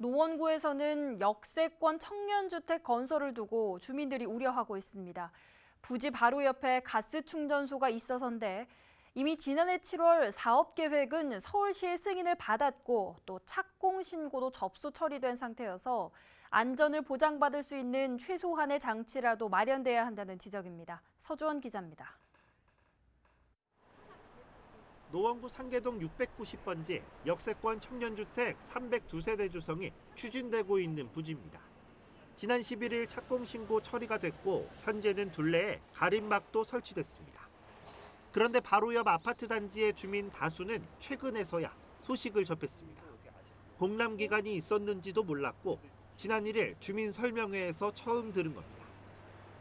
노원구에서는 역세권 청년주택 건설을 두고 주민들이 우려하고 있습니다. 부지 바로 옆에 가스 충전소가 있어서인데 이미 지난해 7월 사업 계획은 서울시의 승인을 받았고 또 착공 신고도 접수 처리된 상태여서 안전을 보장받을 수 있는 최소한의 장치라도 마련돼야 한다는 지적입니다. 서주원 기자입니다. 노원구 상계동 690번지 역세권 청년주택 302세대 조성이 추진되고 있는 부지입니다. 지난 11일 착공 신고 처리가 됐고 현재는 둘레에 가림막도 설치됐습니다. 그런데 바로 옆 아파트 단지의 주민 다수는 최근에서야 소식을 접했습니다. 공람 기간이 있었는지도 몰랐고 지난 1일 주민 설명회에서 처음 들은 겁니다.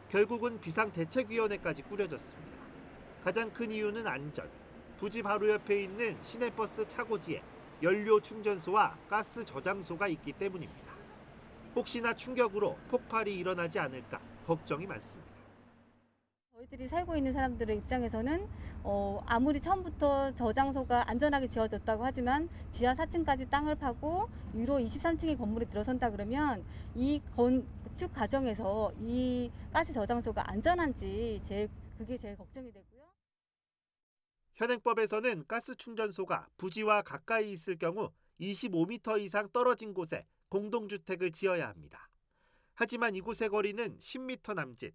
결국은 비상대책위원회까지 꾸려졌습니다. 가장 큰 이유는 안전. 부지 바로 옆에 있는 시내버스 차고지에 연료 충전소와 가스 저장소가 있기 때문입니다. 혹시나 충격으로 폭발이 일어나지 않을까 걱정이 많습니다. 저희들이 살고 있는 사람들의 입장에서는 아무리 처음부터 저장소가 안전하게 지어졌다고 하지만 지하 4층까지 땅을 파고 위로 23층의 건물이 들어선다 그러면 이 건축 과정에서 이 가스 저장소가 안전한지 그게 제일 걱정이 되고요. 현행법에서는 가스 충전소가 부지와 가까이 있을 경우 25m 이상 떨어진 곳에 공동주택을 지어야 합니다. 하지만 이곳의 거리는 10m 남짓.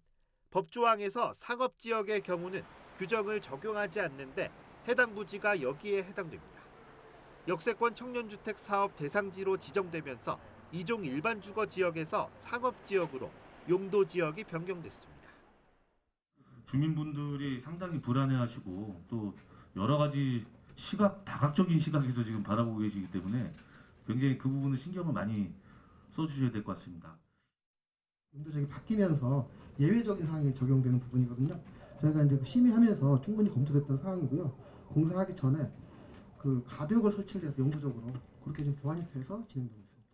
법조항에서 상업지역의 경우는 규정을 적용하지 않는데 해당 부지가 여기에 해당됩니다. 역세권 청년주택 사업 대상지로 지정되면서 이종 일반 주거 지역에서 상업지역으로 용도지역이 변경됐습니다. 주민분들이 상당히 불안해하시고 또 여러 가지 다각적인 시각에서 지금 바라보고 계시기 때문에 굉장히 그 부분을 신경을 많이 써주셔야 될 것 같습니다. 용도적이 바뀌면서 예외적인 사항이 적용되는 부분이거든요. 저희가 이제 심의하면서 충분히 검토됐던 사항이고요. 공사하기 전에 그 가벽을 설치를 해서 용도적으로 그렇게 좀 보완이 돼서 진행되고 있습니다.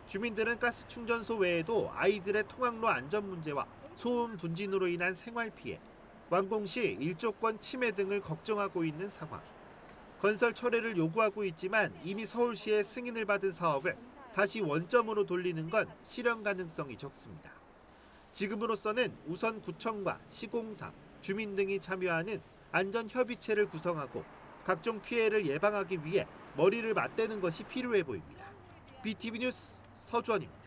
주민들은 가스 충전소 외에도 아이들의 통학로 안전 문제와 소음 분진으로 인한 생활 피해, 완공 시 일조권 침해 등을 걱정하고 있는 상황. 건설 철회를 요구하고 있지만 이미 서울시의 승인을 받은 사업을 다시 원점으로 돌리는 건 실현 가능성이 적습니다. 지금으로서는 우선 구청과 시공사, 주민 등이 참여하는 안전협의체를 구성하고 각종 피해를 예방하기 위해 머리를 맞대는 것이 필요해 보입니다. BTV 뉴스 서주원입니다.